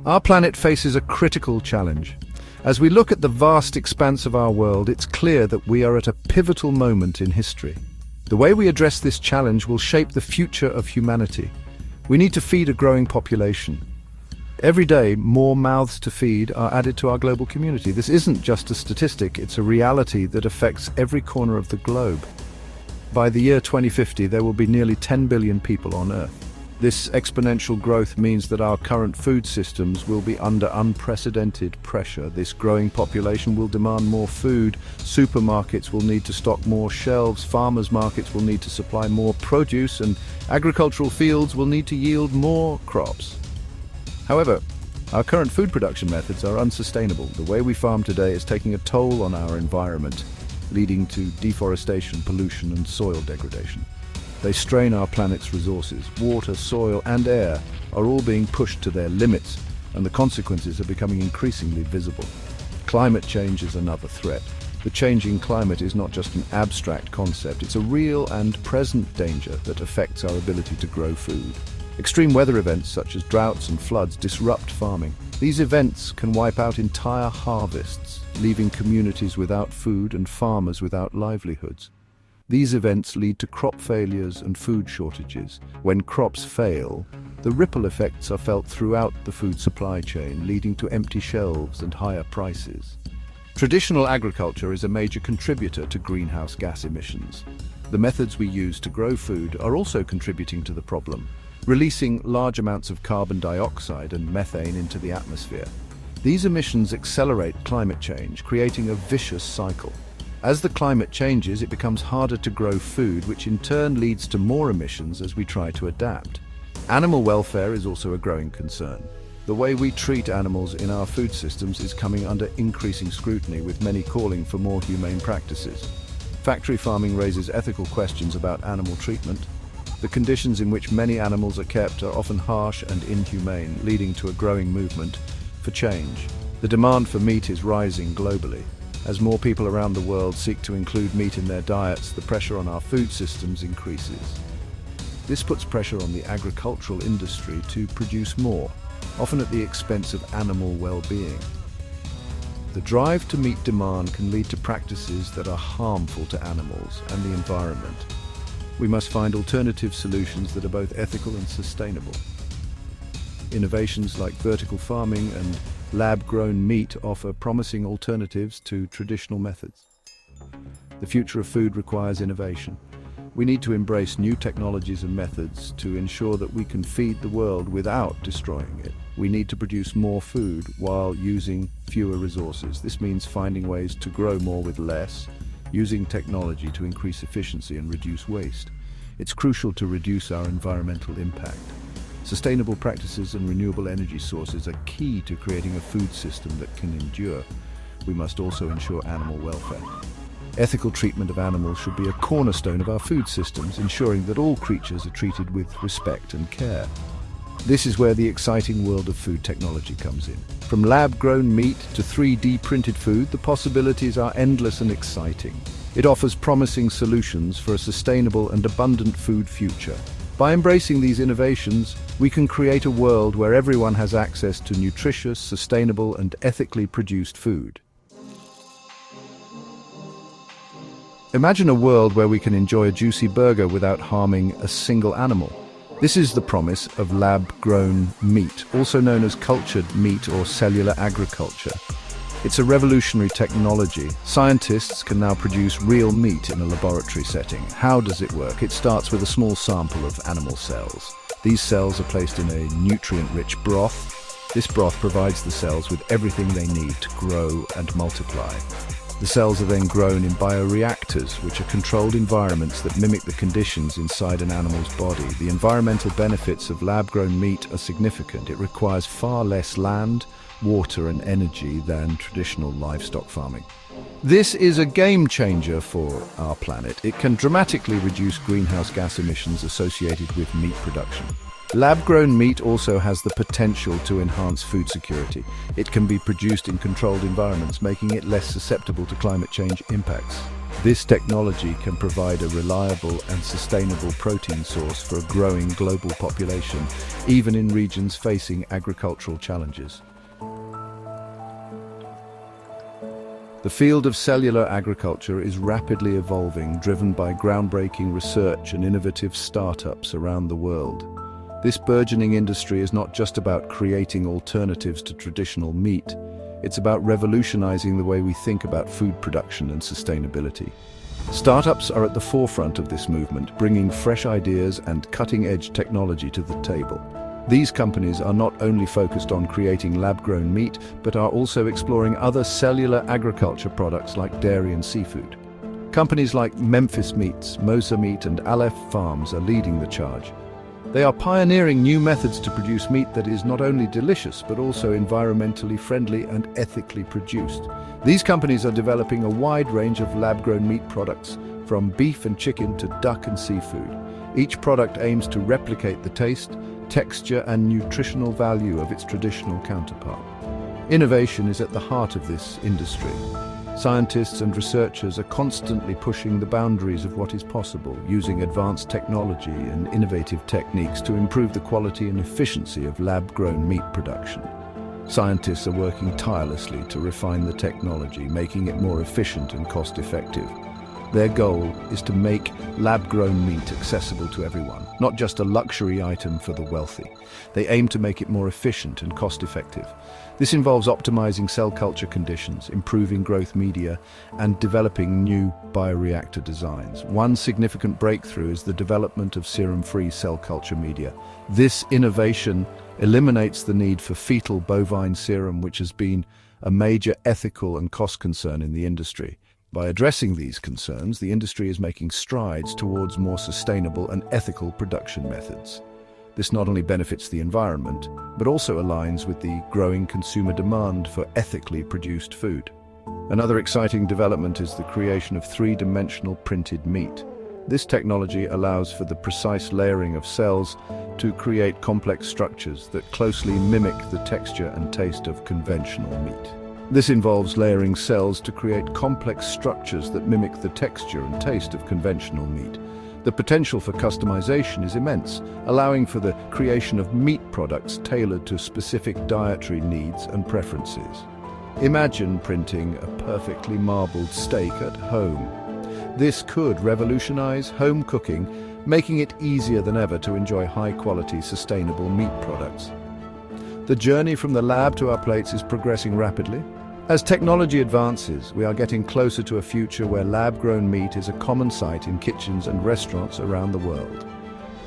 Our planet faces a critical challenge. As we look at the vast expanse of our world, it's clear that we are at a pivotal moment in history. The way we address this challenge will shape the future of humanity. We need to feed a growing population. Every day, more mouths to feed are added to our global community. This isn't just a statistic, it's a reality that affects every corner of the globe. By the year 2050, there will be nearly 10 billion people on Earth. This exponential growth means that our current food systems will be under unprecedented pressure. This growing population will demand more food, supermarkets will need to stock more shelves, farmers' markets will need to supply more produce, and agricultural fields will need to yield more crops. However, our current food production methods are unsustainable. The way we farm today is taking a toll on our environment, leading to deforestation, pollution, and soil degradation. They strain our planet's resources. Water, soil, and air are all being pushed to their limits, and the consequences are becoming increasingly visible. Climate change is another threat. The changing climate is not just an abstract concept, it's a real and present danger that affects our ability to grow food. Extreme weather events such as droughts and floods disrupt farming. These events can wipe out entire harvests, leaving communities without food and farmers without livelihoods. These events lead to crop failures and food shortages. When crops fail, the ripple effects are felt throughout the food supply chain, leading to empty shelves and higher prices. Traditional agriculture is a major contributor to greenhouse gas emissions. The methods we use to grow food are also contributing to the problem, releasing large amounts of carbon dioxide and methane into the atmosphere. These emissions accelerate climate change, creating a vicious cycle. As the climate changes, it becomes harder to grow food, which in turn leads to more emissions as we try to adapt. Animal welfare is also a growing concern. The way we treat animals in our food systems is coming under increasing scrutiny, with many calling for more humane practices. Factory farming raises ethical questions about animal treatment. The conditions in which many animals are kept are often harsh and inhumane, leading to a growing movement for change. The demand for meat is rising globally. As more people around the world seek to include meat in their diets, the pressure on our food systems increases. This puts pressure on the agricultural industry to produce more, often at the expense of animal well-being. The drive to meet demand can lead to practices that are harmful to animals and the environment. We must find alternative solutions that are both ethical and sustainable. Innovations like vertical farming and lab-grown meat offer promising alternatives to traditional methods. The future of food requires innovation. We need to embrace new technologies and methods to ensure that we can feed the world without destroying it. We need to produce more food while using fewer resources. This means finding ways to grow more with less, using technology to increase efficiency and reduce waste. It's crucial to reduce our environmental impact. Sustainable practices and renewable energy sources are key to creating a food system that can endure. We must also ensure animal welfare. Ethical treatment of animals should be a cornerstone of our food systems, ensuring that all creatures are treated with respect and care. This is where the exciting world of food technology comes in. From lab-grown meat to 3D printed food, the possibilities are endless and exciting. It offers promising solutions for a sustainable and abundant food future. By embracing these innovations, we can create a world where everyone has access to nutritious, sustainable, and ethically produced food. Imagine a world where we can enjoy a juicy burger without harming a single animal. This is the promise of lab-grown meat, also known as cultured meat or cellular agriculture. It's a revolutionary technology. Scientists can now produce real meat in a laboratory setting. How does it work? It starts with a small sample of animal cells. These cells are placed in a nutrient-rich broth. This broth provides the cells with everything they need to grow and multiply. The cells are then grown in bioreactors, which are controlled environments that mimic the conditions inside an animal's body. The environmental benefits of lab-grown meat are significant. It requires far less land, water, and energy than traditional livestock farming. This is a game changer for our planet. It can dramatically reduce greenhouse gas emissions associated with meat production. Lab-grown meat also has the potential to enhance food security. It can be produced in controlled environments, making it less susceptible to climate change impacts. This technology can provide a reliable and sustainable protein source for a growing global population, even in regions facing agricultural challenges. The field of cellular agriculture is rapidly evolving, driven by groundbreaking research and innovative startups around the world. This burgeoning industry is not just about creating alternatives to traditional meat, it's about revolutionizing the way we think about food production and sustainability. Startups are at the forefront of this movement, bringing fresh ideas and cutting-edge technology to the table. These companies are not only focused on creating lab-grown meat, but are also exploring other cellular agriculture products like dairy and seafood. Companies like Memphis Meats, Mosa Meat, and Aleph Farms are leading the charge. They are pioneering new methods to produce meat that is not only delicious, but also environmentally friendly and ethically produced. These companies are developing a wide range of lab-grown meat products, from beef and chicken to duck and seafood. Each product aims to replicate the taste, texture, and nutritional value of its traditional counterpart. Innovation is at the heart of this industry. Scientists and researchers are constantly pushing the boundaries of what is possible, using advanced technology and innovative techniques to improve the quality and efficiency of lab-grown meat production. Scientists are working tirelessly to refine the technology, making it more efficient and cost-effective. Their goal is to make lab-grown meat accessible to everyone, not just a luxury item for the wealthy. They aim to make it more efficient and cost-effective. This involves optimizing cell culture conditions, improving growth media, and developing new bioreactor designs. One significant breakthrough is the development of serum-free cell culture media. This innovation eliminates the need for fetal bovine serum, which has been a major ethical and cost concern in the industry. By addressing these concerns, the industry is making strides towards more sustainable and ethical production methods. This not only benefits the environment, but also aligns with the growing consumer demand for ethically produced food. Another exciting development is the creation of three-dimensional printed meat. This technology allows for the precise layering of cells to create complex structures that closely mimic the texture and taste of conventional meat. This involves layering cells to create complex structures that mimic the texture and taste of conventional meat. The potential for customization is immense, allowing for the creation of meat products tailored to specific dietary needs and preferences. Imagine printing a perfectly marbled steak at home. This could revolutionize home cooking, making it easier than ever to enjoy high-quality, sustainable meat products. The journey from the lab to our plates is progressing rapidly. As technology advances, we are getting closer to a future where lab-grown meat is a common sight in kitchens and restaurants around the world.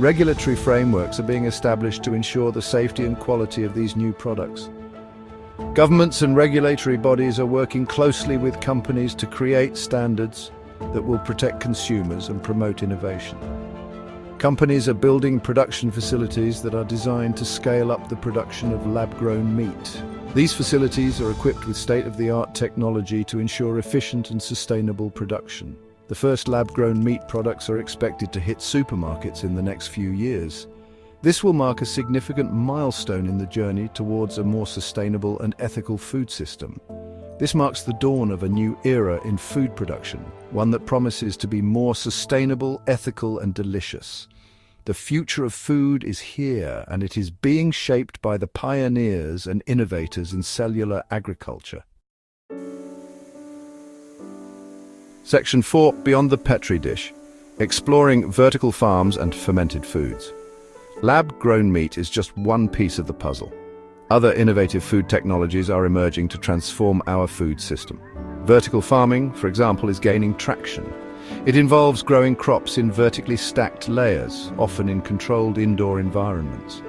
Regulatory frameworks are being established to ensure the safety and quality of these new products. Governments and regulatory bodies are working closely with companies to create standards that will protect consumers and promote innovation. Companies are building production facilities that are designed to scale up the production of lab-grown meat. These facilities are equipped with state-of-the-art technology to ensure efficient and sustainable production. The first lab-grown meat products are expected to hit supermarkets in the next few years. This will mark a significant milestone in the journey towards a more sustainable and ethical food system. This marks the dawn of a new era in food production, one that promises to be more sustainable, ethical, and delicious. The future of food is here, and it is being shaped by the pioneers and innovators in cellular agriculture. Section 4, Beyond the Petri Dish, exploring vertical farms and fermented foods. Lab-grown meat is just one piece of the puzzle. Other innovative food technologies are emerging to transform our food system. Vertical farming, for example, is gaining traction. It involves growing crops in vertically stacked layers, often in controlled indoor environments.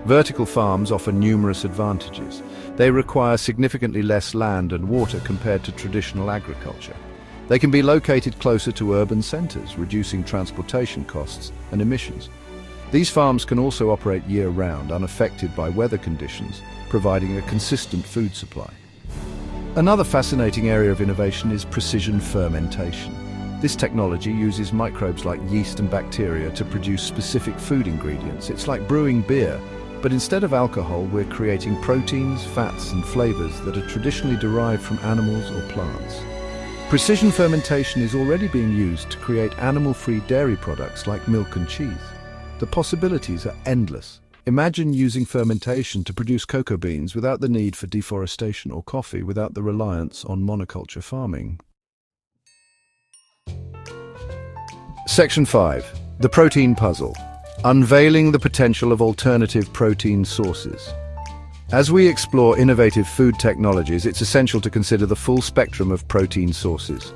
Vertical farms offer numerous advantages. They require significantly less land and water compared to traditional agriculture. They can be located closer to urban centers, reducing transportation costs and emissions. These farms can also operate year-round, unaffected by weather conditions, providing a consistent food supply. Another fascinating area of innovation is precision fermentation. This technology uses microbes like yeast and bacteria to produce specific food ingredients. It's like brewing beer, but instead of alcohol, we're creating proteins, fats, and flavors that are traditionally derived from animals or plants. Precision fermentation is already being used to create animal-free dairy products like milk and cheese. The possibilities are endless. Imagine using fermentation to produce cocoa beans without the need for deforestation, or coffee without the reliance on monoculture farming. Section 5. The Protein Puzzle. Unveiling the potential of alternative protein sources. As we explore innovative food technologies, it's essential to consider the full spectrum of protein sources.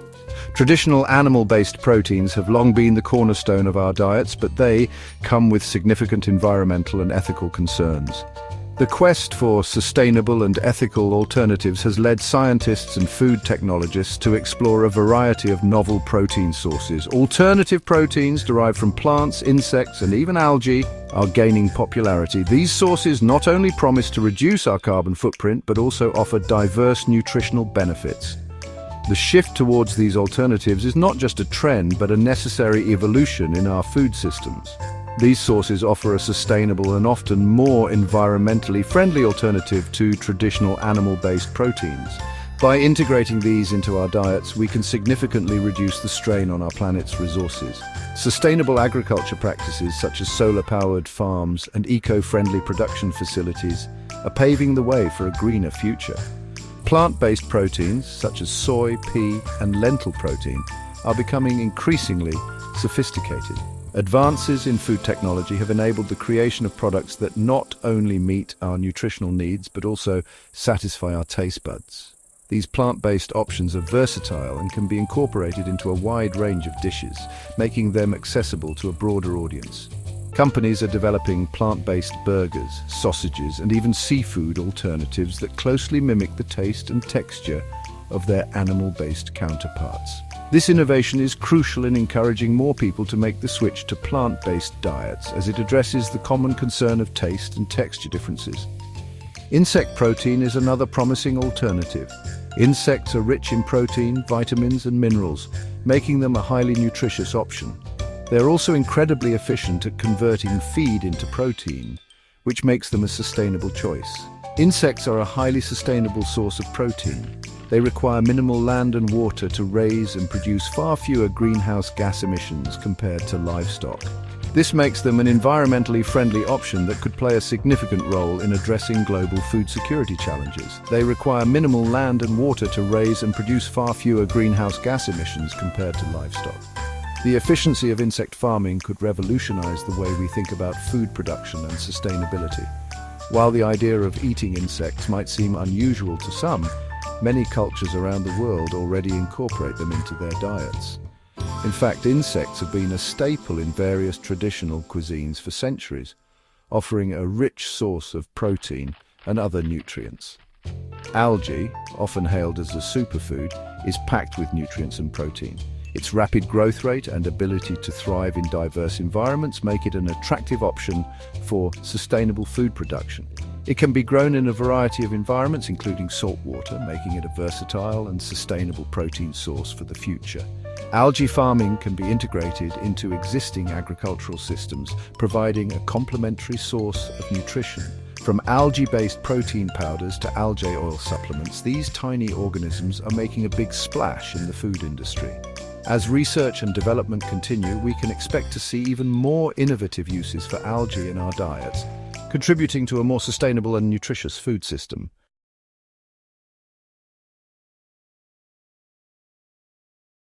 Traditional animal-based proteins have long been the cornerstone of our diets, but they come with significant environmental and ethical concerns. The quest for sustainable and ethical alternatives has led scientists and food technologists to explore a variety of novel protein sources. Alternative proteins derived from plants, insects, and even algae are gaining popularity. These sources not only promise to reduce our carbon footprint, but also offer diverse nutritional benefits. The shift towards these alternatives is not just a trend, but a necessary evolution in our food systems. These sources offer a sustainable and often more environmentally friendly alternative to traditional animal-based proteins. By integrating these into our diets, we can significantly reduce the strain on our planet's resources. Sustainable agriculture practices such as solar-powered farms and eco-friendly production facilities are paving the way for a greener future. Plant-based proteins such as soy, pea, and lentil protein are becoming increasingly sophisticated. Advances in food technology have enabled the creation of products that not only meet our nutritional needs, but also satisfy our taste buds. These plant-based options are versatile and can be incorporated into a wide range of dishes, making them accessible to a broader audience. Companies are developing plant-based burgers, sausages, and even seafood alternatives that closely mimic the taste and texture of their animal-based counterparts. This innovation is crucial in encouraging more people to make the switch to plant-based diets, as it addresses the common concern of taste and texture differences. Insect protein is another promising alternative. Insects are rich in protein, vitamins, and minerals, making them a highly nutritious option. They are also incredibly efficient at converting feed into protein, which makes them a sustainable choice. Insects are a highly sustainable source of protein. They require minimal land and water to raise and produce far fewer greenhouse gas emissions compared to livestock. This makes them an environmentally friendly option that could play a significant role in addressing global food security challenges. They require minimal land and water to raise and produce far fewer greenhouse gas emissions compared to livestock. The efficiency of insect farming could revolutionize the way we think about food production and sustainability. While the idea of eating insects might seem unusual to some, many cultures around the world already incorporate them into their diets. In fact, insects have been a staple in various traditional cuisines for centuries, offering a rich source of protein and other nutrients. Algae, often hailed as a superfood, is packed with nutrients and protein. Its rapid growth rate and ability to thrive in diverse environments make it an attractive option for sustainable food production. It can be grown in a variety of environments, including salt water, making it a versatile and sustainable protein source for the future. Algae farming can be integrated into existing agricultural systems, providing a complementary source of nutrition. From algae-based protein powders to algae oil supplements, these tiny organisms are making a big splash in the food industry. As research and development continue, we can expect to see even more innovative uses for algae in our diets, contributing to a more sustainable and nutritious food system.